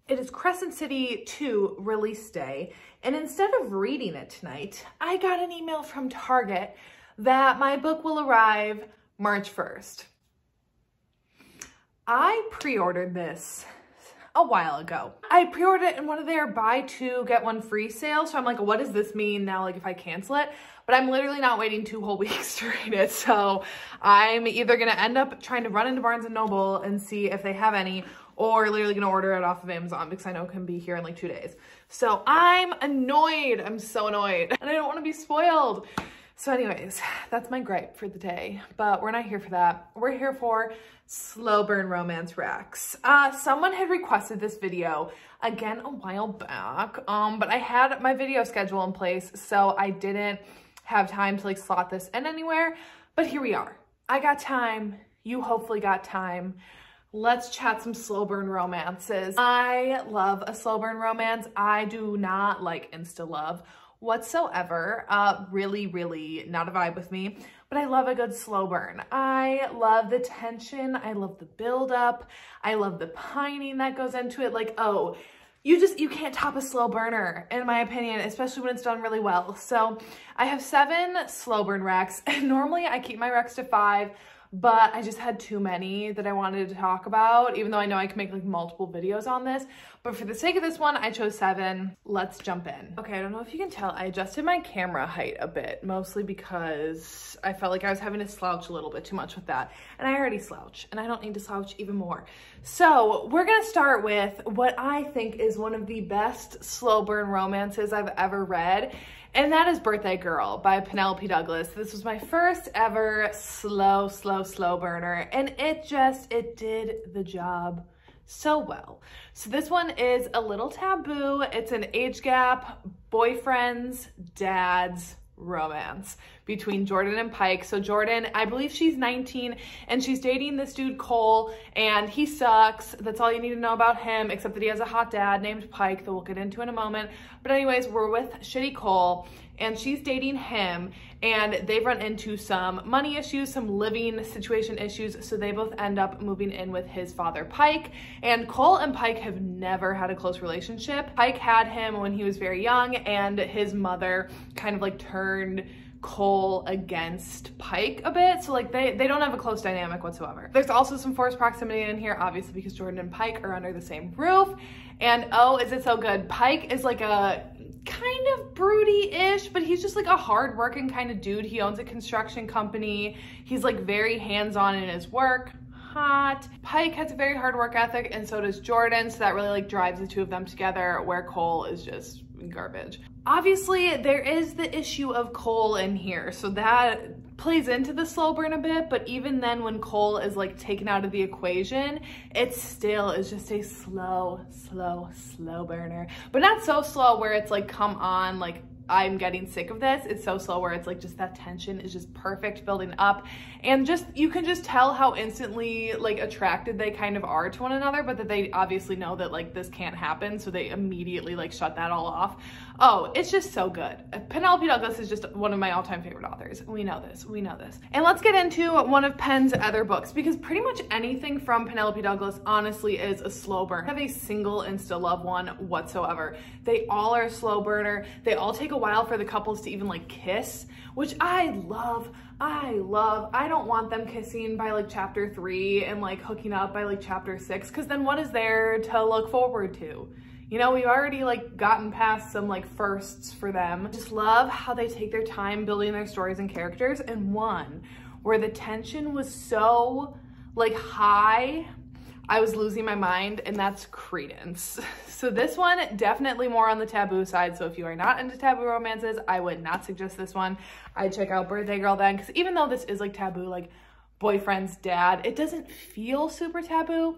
It is Crescent City 2 release day, and instead of reading it tonight, I got an email from Target that my book will arrive March 1st. I pre-ordered this a while ago. I pre-ordered it in one of their buy two, get one free sales. So I'm like, what does this mean now, like if I cancel it? But I'm literally not waiting 2 whole weeks to read it. So I'm either gonna end up trying to run into Barnes & Noble and see if they have any, or literally gonna order it off of Amazon because I know it can be here in like 2 days. So I'm annoyed. I'm so annoyed. And I don't wanna be spoiled. So anyways, that's my gripe for the day, but we're not here for that. We're here for slow burn romance recs. Someone had requested this video again a while back, but I had my video schedule in place, so I didn't have time to like slot this in anywhere, but here we are. I got time. You hopefully got time. Let's chat some slow burn romances. I love a slow burn romance. I do not like insta love whatsoever. Really not a vibe with me, but I love a good slow burn. I love the tension. I love the build up. I love the pining that goes into it. Like, oh, you can't top a slow burner in my opinion, especially when it's done really well. So I have 7 slow burn recs, and normally I keep my recs to 5, but I just had too many that I wanted to talk about, even though I know I can make like multiple videos on this. But for the sake of this one, I chose 7. Let's jump in. Okay, I don't know if you can tell, I adjusted my camera height a bit, mostly because I felt like I was having to slouch a little bit too much with that. And I already slouch, and I don't need to slouch even more. So we're gonna start with what I think is one of the best slow burn romances I've ever read. And that is Birthday Girl by Penelope Douglas. This was my first ever slow burner, and it did the job so well. So this one is a little taboo. It's an age gap, boyfriends, dads romance between Jordan and Pike. So Jordan, I believe she's 19, and she's dating this dude Cole, and he sucks. That's all you need to know about him, except that he has a hot dad named Pike that we'll get into in a moment. But anyways, we're with shitty Cole, and she's dating him, and they've run into some money issues, some living situation issues, so they both end up moving in with his father, Pike. And Cole and Pike have never had a close relationship. Pike had him when he was very young, and his mother kind of like turned Cole against Pike a bit, so like they don't have a close dynamic whatsoever. There's also some forced proximity in here, obviously, because Jordan and Pike are under the same roof. And oh, is it so good. Pike is like a kind of broody-ish, but he's just like a hard-working kind of dude. He owns a construction company. He's like very hands-on in his work. Hot. Pike has a very hard work ethic, and so does Jordan, so that really like drives the two of them together, where Cole is just garbage. Obviously, there is the issue of Cole in here, so that plays into the slow burn a bit, but even then when Cole is like taken out of the equation, it still is just a slow burner. But not so slow where it's like, come on, like I'm getting sick of this. It's so slow where it's like just that tension is just perfect building up, and just you can just tell how instantly like attracted they kind of are to one another, but that they obviously know that like this can't happen, so they immediately like shut that all off. Oh, it's just so good. Penelope Douglas is just one of my all-time favorite authors. We know this. And let's get into one of Pen's other books, because pretty much anything from Penelope Douglas honestly is a slow burn. I have a single insta love one whatsoever. They all are a slow burner. They all take a while for the couples to even like kiss, which I love. I don't want them kissing by like chapter 3 and like hooking up by like chapter 6, because then what is there to look forward to? You know, we've already like gotten past some like firsts for them. Just love how they take their time building their stories and characters. And one where the tension was so like high, I was losing my mind, and that's Credence. So this one, definitely more on the taboo side. So if you are not into taboo romances, I would not suggest this one. I'd check out Birthday Girl then, because even though this is like taboo, like boyfriend's dad, it doesn't feel super taboo.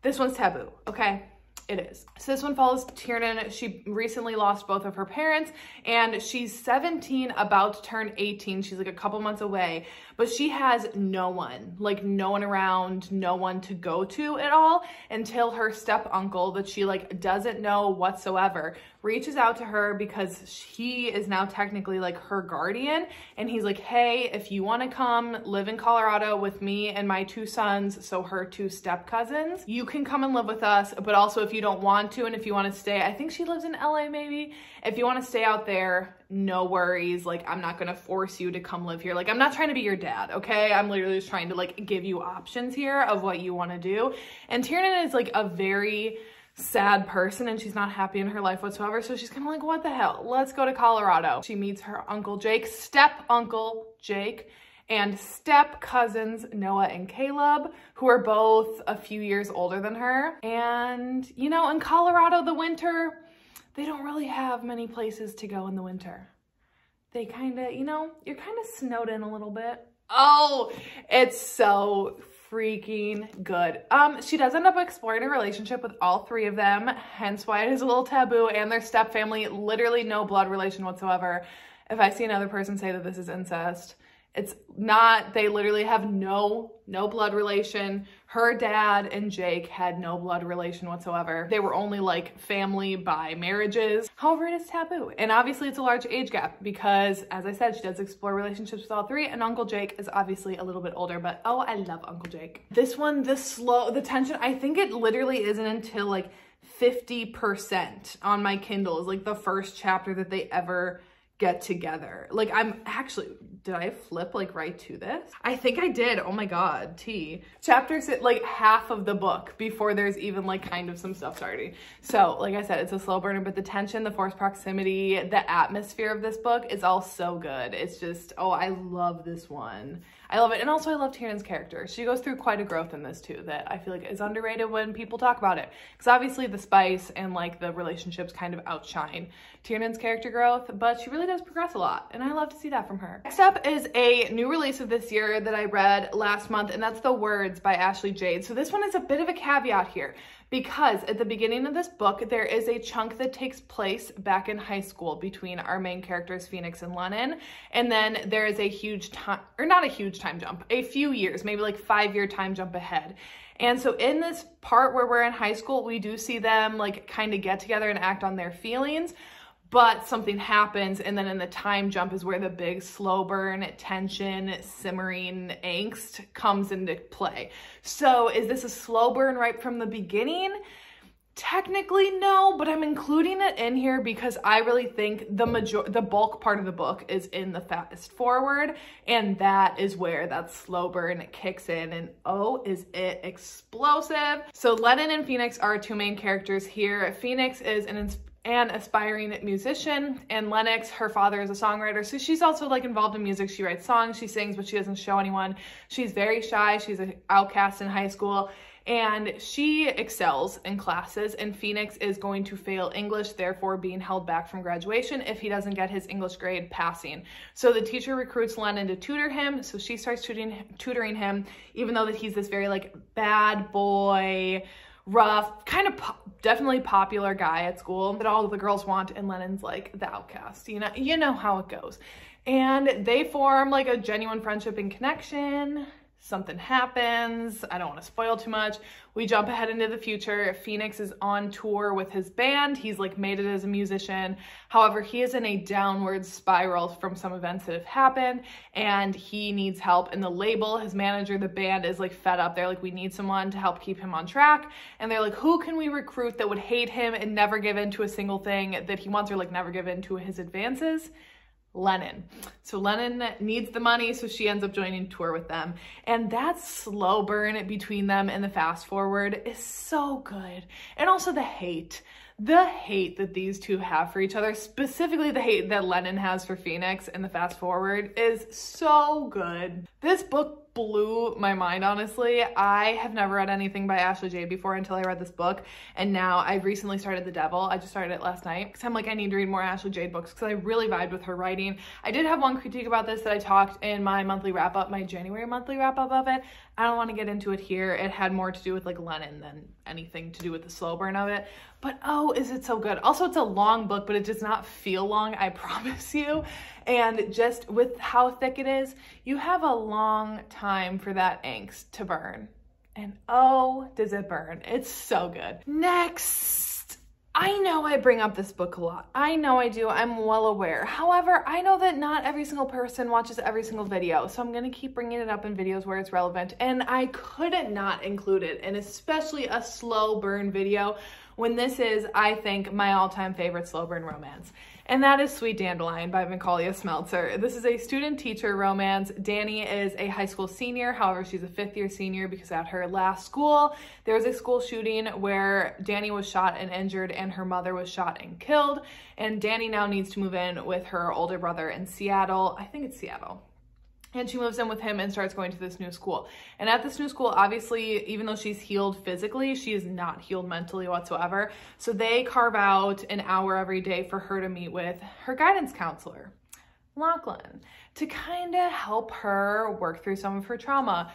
This one's taboo, okay? It is. So this one follows Tiernan. She recently lost both of her parents, and she's 17, about to turn 18. She's like a couple months away, but she has no one, like no one around, no one to go to at all, until her step uncle that she like doesn't know whatsoever reaches out to her because he is now technically like her guardian, and he's like, hey, if you want to come live in Colorado with me and my 2 sons, so her 2 step cousins, you can come and live with us. But also if you don't want to, and if you want to stay, I think she lives in LA maybe, if you want to stay out there, no worries. Like, I'm not gonna force you to come live here. Like, I'm not trying to be your dad, okay? I'm literally just trying to like give you options here of what you want to do. And Tiernan is like a very sad person, and she's not happy in her life whatsoever, so she's kind of like, what the hell, let's go to Colorado. She meets her uncle Jake, step uncle Jake, and step cousins Noah and Caleb, who are both a few years older than her. And you know, in Colorado, the winter, they don't really have many places to go in the winter. They kind of, you know, you're kind of snowed in a little bit. Oh, it's so freaking good. She does end up exploring a relationship with all 3 of them, hence why it is a little taboo, and their step family, literally no blood relation whatsoever. If I see another person say that this is incest, it's not. They literally have no blood relation. Her dad and Jake had no blood relation whatsoever. They were only like family by marriages. However, it is taboo. And obviously it's a large age gap because, as I said, she does explore relationships with all 3, and Uncle Jake is obviously a little bit older, but oh, I love Uncle Jake. This one, the tension, I think it literally isn't until like 50% on my Kindle is like the first chapter that they ever get together. Like, I'm actually, did I flip like right to this? I think I did. Oh my God, chapters at like half of the book before there's even like kind of some stuff starting. So like I said, it's a slow burner, but the tension, the forced proximity, the atmosphere of this book is all so good. It's just, oh, I love this one. I love it. And also I love Tiernan's character. She goes through quite a growth in this too that I feel like is underrated when people talk about it. Because obviously the spice and like the relationships kind of outshine Tiernan's character growth, but she really does progress a lot. And I love to see that from her. Next up is a new release of this year that I read last month, and that's The Words by Ashley Jade. So this one is a bit of a caveat here, because at the beginning of this book, there is a chunk that takes place back in high school between our main characters, Phoenix and Lennon. And then there is a huge time, or not a huge time jump, a few years, maybe like 5-year time jump ahead. And so in this part where we're in high school, we do see them like kind of get together and act on their feelings, but something happens, and then in the time jump is where the big slow burn, tension, simmering angst comes into play. So is this a slow burn right from the beginning? Technically no, but I'm including it in here because I really think the bulk part of the book is in the fast forward, and that is where that slow burn kicks in, and oh, is it explosive. So Lennon and Phoenix are 2 main characters here. Phoenix is an aspiring musician, and Lennox, her father, is a songwriter, so she's also like involved in music. She writes songs, she sings, but she doesn't show anyone. She's very shy, she's an outcast in high school, and she excels in classes, and Phoenix is going to fail English, therefore being held back from graduation if he doesn't get his English grade passing. So the teacher recruits Lennon to tutor him, so she starts tutoring him, even though that he's this very like bad boy, rough, kind of definitely popular guy at school that all the girls want, and Lennon's like the outcast. You know how it goes. And they form like a genuine friendship and connection. Something happens. I don't want to spoil too much. We jump ahead into the future. Phoenix is on tour with his band. He's like made it as a musician. However, he is in a downward spiral from some events that have happened, and he needs help. And the label, his manager, the band is like fed up. They're like, we need someone to help keep him on track. And they're like, who can we recruit that would hate him and never give in to a single thing that he wants, or like never give in to his advances? Lennon. So Lennon needs the money, so she ends up joining tour with them. And that slow burn between them and the fast forward is so good. And also the hate that these 2 have for each other, specifically the hate that Lennon has for Phoenix in the fast forward, is so good. This book blew my mind, honestly. I have never read anything by Ashley Jade before until I read this book, and now I've recently started The Devil. I just started it last night because I'm like, I need to read more Ashley Jade books because I really vibed with her writing. I did have one critique about this that I talked in my monthly wrap-up, my January monthly wrap-up of it. I don't want to get into it here. It had more to do with like Lennon than anything to do with the slow burn of it. But oh, oh, is it so good. Also, it's a long book, but it does not feel long, I promise you. And just with how thick it is, you have a long time for that angst to burn. And oh, does it burn. It's so good. Next, I know I bring up this book a lot. I know I do, I'm well aware. However, I know that not every single person watches every single video, so I'm gonna keep bringing it up in videos where it's relevant, and I couldn't not include it, and especially a slow burn video when this is, I think, my all-time favorite slow burn romance. And that is Sweet Dandelion by Macaulay Smeltzer. This is a student-teacher romance. Dani is a high school senior. However, she's a fifth-year senior because at her last school, there was a school shooting where Dani was shot and injured and her mother was shot and killed. And Dani now needs to move in with her older brother in Seattle. I think it's Seattle. And she moves in with him and starts going to this new school. And at this new school, obviously, even though she's healed physically, she is not healed mentally whatsoever. So they carve out an hour every day for her to meet with her guidance counselor, Lachlan, to kind of help her work through some of her trauma.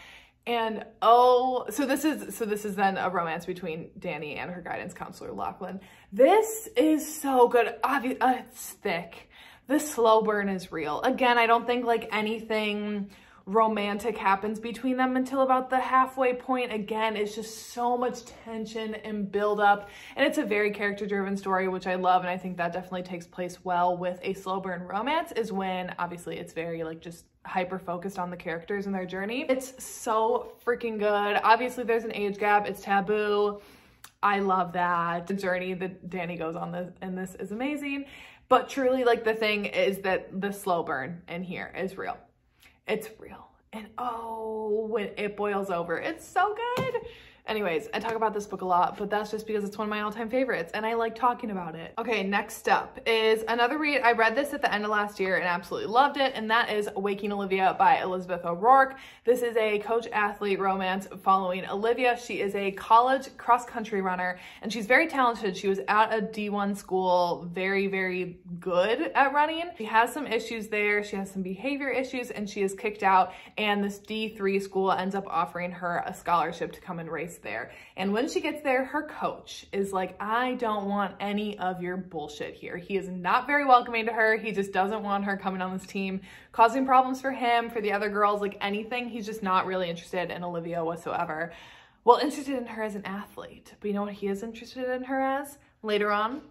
And oh, so this is then a romance between Dani and her guidance counselor, Lachlan. This is so good. It's thick. The slow burn is real. Again, I don't think like anything romantic happens between them until about the halfway point. Again, it's just so much tension and build up, and it's a very character driven story, which I love. And I think that definitely takes place well with a slow burn romance, is when obviously it's very like just hyper focused on the characters and their journey. It's so freaking good. Obviously there's an age gap. It's taboo. I love that. The journey that Dani goes on in this is amazing. But truly, like, the thing is that the slow burn in here is real. It's real. And oh, when it boils over, it's so good. Anyways, I talk about this book a lot, but that's just because it's one of my all-time favorites and I like talking about it. Okay, next up is another read. I read this at the end of last year and absolutely loved it, and that is Waking Olivia by Elizabeth O'Rourke. This is a coach-athlete romance following Olivia. She is a college cross-country runner and she's very talented. She was at a D1 school, very, very good at running. She has some issues there. She has some behavior issues and she is kicked out, and this D3 school ends up offering her a scholarship to come and race there. And when she gets there, her coach is like, I don't want any of your bullshit here. He is not very welcoming to her. He just doesn't want her coming on this team, causing problems for him, for the other girls, like anything. He's just not really interested in Olivia whatsoever. Well, interested in her as an athlete. But you know what he is interested in her as later on?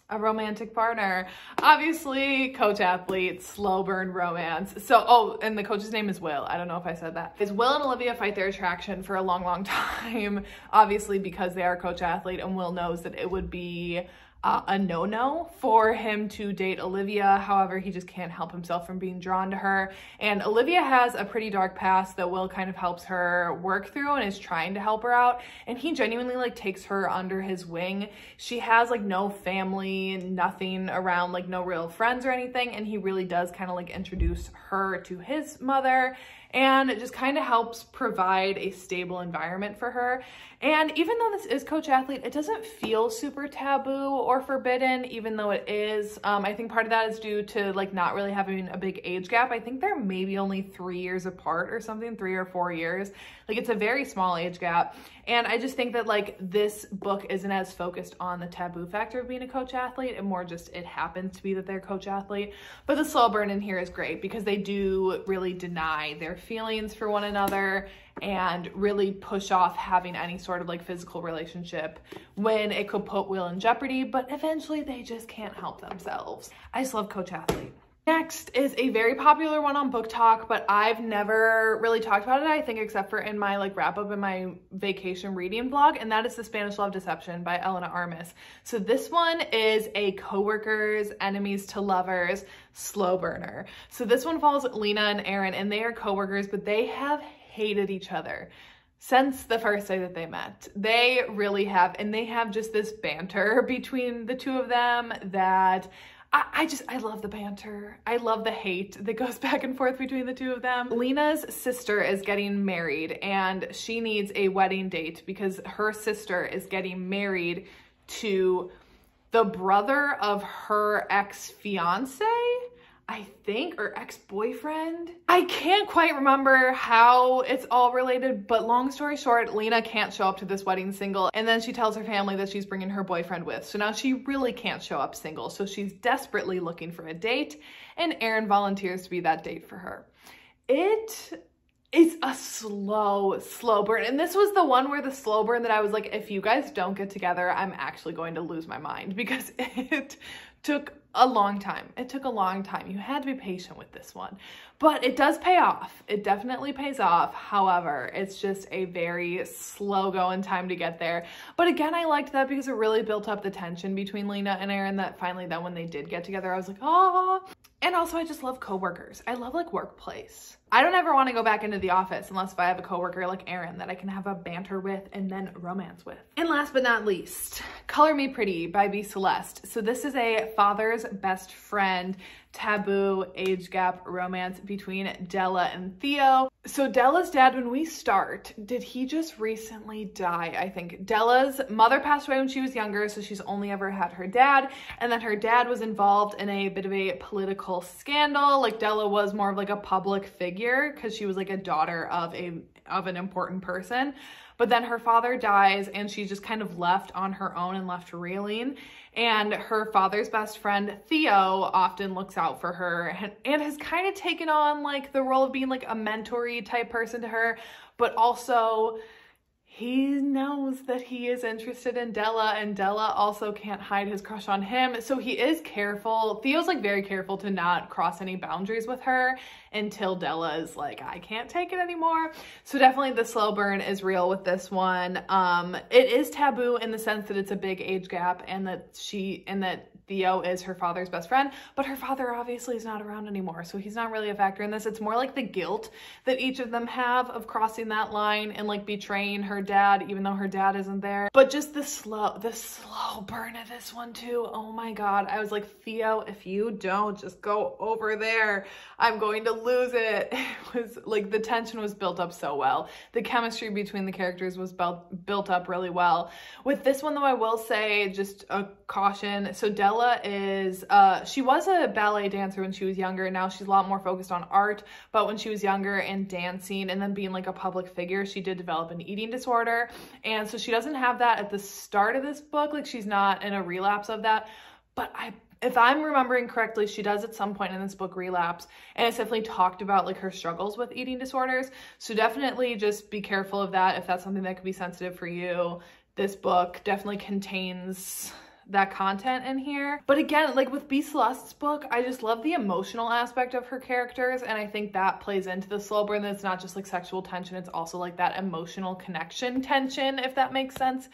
A romantic partner. Obviously, coach athlete, slow burn romance. So, oh, and the coach's name is Will. I don't know if I said that. Is Will and Olivia fight their attraction for a long, long time, obviously because they are coach athlete, and Will knows that it would be a no-no for him to date Olivia. However, he just can't help himself from being drawn to her. And Olivia has a pretty dark past that Will kind of helps her work through and is trying to help her out. And he genuinely like takes her under his wing. She has like no family, nothing around, like no real friends or anything. And he really does kind of like introduce her to his mother, and it just kind of helps provide a stable environment for her. And even though this is coach athlete, it doesn't feel super taboo or forbidden, even though it is. I think part of that is due to like not really having a big age gap. I think they're maybe only 3 years apart or something, 3 or 4 years. Like it's a very small age gap. And I just think that like this book isn't as focused on the taboo factor of being a coach athlete, and more just it happens to be that they're coach athlete. But the slow burn in here is great because they do really deny their feelings for one another and really push off having any sort of like physical relationship when it could put Will in jeopardy, but eventually they just can't help themselves. I just love coach athlete. Next is a very popular one on Book Talk, but I've never really talked about it, I think, except for in my like wrap up in my vacation reading vlog, and that is The Spanish Love Deception by Elena Armas. So this one is a coworkers, enemies to lovers, slow burner. So this one follows Lena and Aaron, and they are coworkers, but they have hated each other since the first day that they met. They really have, and they have just this banter between the two of them that I love the banter. I love the hate that goes back and forth between the two of them. Lena's sister is getting married and she needs a wedding date because her sister is getting married to the brother of her ex-fiance. I think, or ex-boyfriend. I can't quite remember how it's all related, but long story short, Lena can't show up to this wedding single, and then she tells her family that she's bringing her boyfriend with. So now she really can't show up single. So she's desperately looking for a date, and Aaron volunteers to be that date for her. It's a slow burn. And this was the one where the slow burn that I was like, if you guys don't get together, I'm actually going to lose my mind, because it took a long time. It took a long time. You had to be patient with this one, but it does pay off. It definitely pays off. However, it's just a very slow going time to get there. But again, I liked that because it really built up the tension between Lena and Aaron, that finally then when they did get together, I was like, oh. And also I just love coworkers. I love like workplace. I don't ever want to go back into the office unless if I have a coworker like Aaron that I can have a banter with and then romance with. And last but not least, Color Me Pretty by B. Celeste. So this is a father's best friend, taboo age gap romance between Della and Theo. So Della's dad, when we start, did he just recently die? I think Della's mother passed away when she was younger, so she's only ever had her dad, and then her dad was involved in a bit of a political scandal. Like Della was more of like a public figure because she was like a daughter of an important person. But then her father dies and she's just kind of left on her own and left reeling. And her father's best friend, Theo, often looks out for her and has kind of taken on like the role of being like a mentor-y type person to her, but also he knows that he is interested in Della, and Della also can't hide his crush on him. So he is careful. Theo's like very careful to not cross any boundaries with her until Della is like, I can't take it anymore. So definitely the slow burn is real with this one. It is taboo in the sense that it's a big age gap, and that Theo is her father's best friend, but her father obviously is not around anymore, so he's not really a factor in this. It's more like the guilt that each of them have of crossing that line and like betraying her dad, even though her dad isn't there. But just the slow burn of this one too. Oh my God. I was like, Theo, if you don't just go over there, I'm going to lose it. It was like the tension was built up so well. The chemistry between the characters was built up really well. With this one though, I will say just a caution. So Della is, she was a ballet dancer when she was younger, and now she's a lot more focused on art. But when she was younger and dancing and then being like a public figure, she did develop an eating disorder. And so she doesn't have that at the start of this book. Like she's not in a relapse of that. But if I'm remembering correctly, she does at some point in this book relapse, and it's definitely talked about like her struggles with eating disorders. So definitely just be careful of that if that's something that could be sensitive for you. This book definitely contains that content in here. But again, like with B. Celeste's book, I just love the emotional aspect of her characters, and I think that plays into the slow burn. That it's not just like sexual tension, it's also like that emotional connection tension, if that makes sense,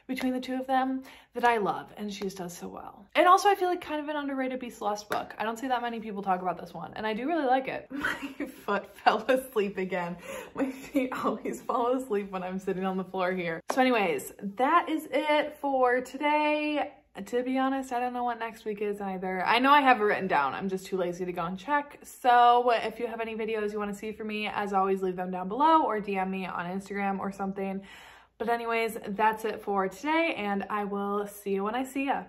between the two of them, that I love, and she just does so well. And also I feel like kind of an underrated B. Celeste book. I don't see that many people talk about this one, and I do really like it. My foot fell asleep again. My feet always fall asleep when I'm sitting on the floor here. So anyways, that is it for today. To be honest, I don't know what next week is either. I know I have it written down. I'm just too lazy to go and check. So if you have any videos you want to see from me, as always, leave them down below or DM me on Instagram or something. But anyways, that's it for today, and I will see you when I see ya.